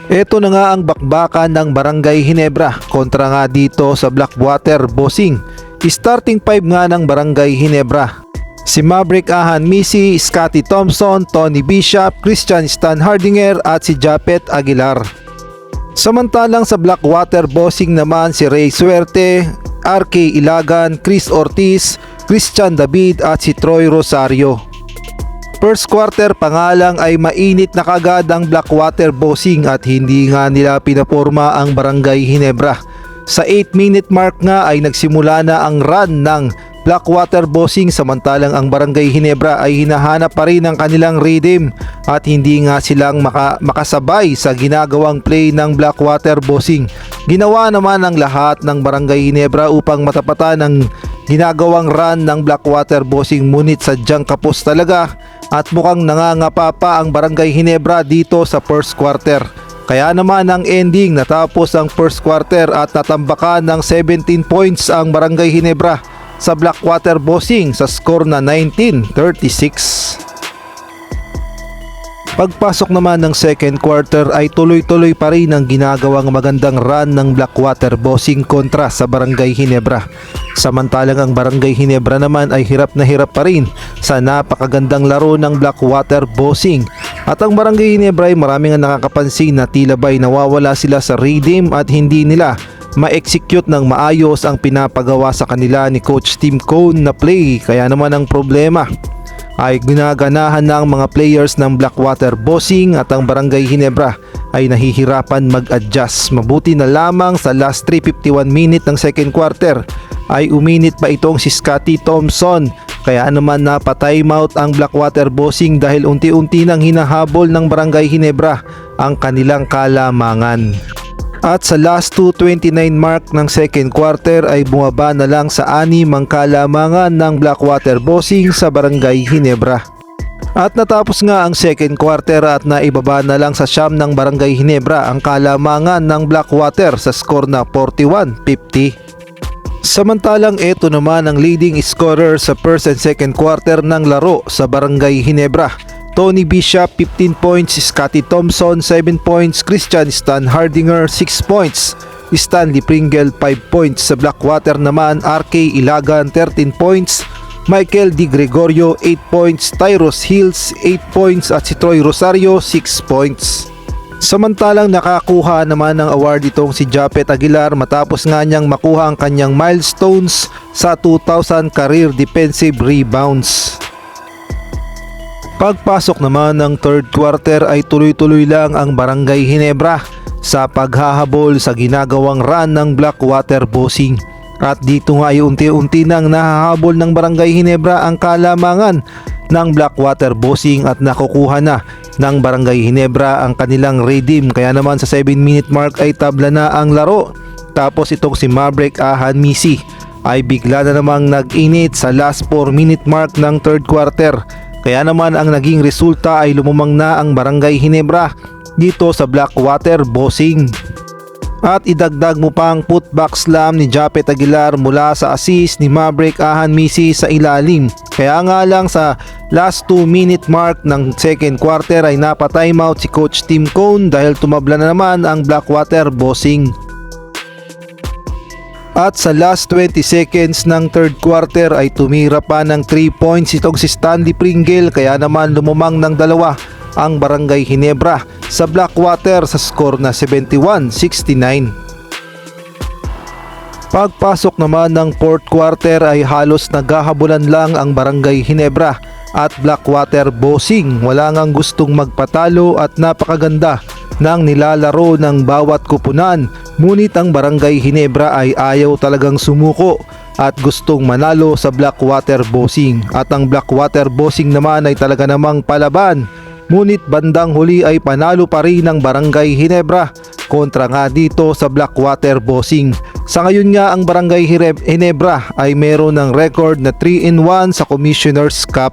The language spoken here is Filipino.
Ito na nga ang bakbakan ng Barangay Ginebra kontra nga dito sa Blackwater Bossing. Starting 5 nga ng Barangay Ginebra: si Maverick Ahan Misi, Scotty Thompson, Tony Bishop, Christian Stan Hardinger at si Japet Aguilar. Samantalang sa Blackwater Bossing naman si Ray Suerte, RK Ilagan, Chris Ortiz, Christian David at si Troy Rosario. First quarter pa nga lang ay mainit na kagad ang Blackwater Bossing at hindi nga nila pinaporma ang Barangay Ginebra. Sa 8-minute mark nga ay nagsimula na ang run ng Blackwater Bossing, samantalang ang Barangay Ginebra ay hinahanap pa rin ang kanilang rhythm at hindi nga silang makasabay sa ginagawang play ng Blackwater Bossing. Ginawa naman ang lahat ng Barangay Ginebra upang matapatan ang ginagawang run ng Blackwater Bossing, ngunit sadyang kapos talaga at mukhang nangangapa pa ang Barangay Ginebra dito sa first quarter. Kaya naman ang ending, natapos ang first quarter at natambakan ng 17 points ang Barangay Ginebra sa Blackwater Bossing sa score na 19-36. Pagpasok naman ng second quarter ay tuloy-tuloy pa rin ang ginagawang magandang run ng Blackwater Bossing kontra sa Barangay Ginebra. Samantalang ang Barangay Ginebra naman ay hirap na hirap pa rin sa napakagandang laro ng Blackwater Bossing. At ang Barangay Ginebra ay maraming ang nakakapansin na tila ba'y nawawala sila sa rhythm at hindi nila ma-execute ng maayos ang pinapagawa sa kanila ni Coach Tim Cone na play. Kaya naman ang problema ay ginaganahan ng mga players ng Blackwater Bossing at ang Barangay Ginebra ay nahihirapan mag-adjust. Mabuti na lamang sa last 3:51 minute ng second quarter ay uminit pa itong si Scotty Thompson. Kaya naman napatimeout ang Blackwater Bossing dahil unti-unti nang hinahabol ng Barangay Ginebra ang kanilang kalamangan. At sa last 2:29 mark ng second quarter ay bumaba na lang sa 6 ang kalamangan ng Blackwater Bossing sa Barangay Ginebra. At natapos nga ang second quarter at naibaba na lang sa 9 ng Barangay Ginebra ang kalamangan ng Blackwater sa score na 41-50. Samantalang ito naman ang leading scorer sa first and second quarter ng laro sa Barangay Ginebra: Tony Bishop 15 points, Scotty Thompson 7 points, Christian Stan Hardinger 6 points, Stanley Pringle 5 points. Sa Blackwater naman, RK Ilagan 13 points, Michael Di Gregorio 8 points, Tyros Hills 8 points at si Troy Rosario 6 points. Samantalang nakakuha naman ng award itong si Japet Aguilar matapos nga niyang makuha ang kanyang milestones sa 2,000 career defensive rebounds. Pagpasok naman ng third quarter ay tuloy-tuloy lang ang Barangay Ginebra sa paghahabol sa ginagawang run ng Blackwater Bossing. At dito nga ay unti-unti nang nahahabol ng Barangay Ginebra ang kalamangan ng Blackwater Bossing at nakukuha na ng Barangay Ginebra ang kanilang rhythm. Kaya naman sa 7-minute mark ay tabla na ang laro. Tapos itong si Maverick Ahan Misi ay bigla na namang nag-init sa last 4-minute mark ng third quarter. Kaya naman ang naging resulta ay lumumang na ang Barangay Ginebra dito sa Blackwater Bossing. At idagdag mo pang putback slam ni Japet Aguilar mula sa assist ni Maverick Ahan Misi sa ilalim. Kaya nga lang sa last 2-minute mark ng second quarter ay napatimeout si Coach Tim Cone dahil tumabla na naman ang Blackwater Bossing. At sa last 20 seconds ng third quarter ay tumira pa ng 3 points itong si Stanley Pringle, kaya naman lumumang ng 2 ang Barangay Ginebra sa Blackwater sa score na 71-69. Pagpasok naman ng fourth quarter ay halos naghahabulan lang ang Barangay Ginebra at Blackwater Bossing. Wala ngang gustong magpatalo at napakaganda ng nilalaro ng bawat kupunan. Ngunit ang Barangay Ginebra ay ayaw talagang sumuko at gustong manalo sa Blackwater Bossing. At ang Blackwater Bossing naman ay talaga namang palaban. Ngunit bandang huli ay panalo pa rin ng Barangay Ginebra kontra nga dito sa Blackwater Bossing. Sa ngayon nga ang Barangay Ginebra ay meron ng record na 3-1 sa Commissioner's Cup.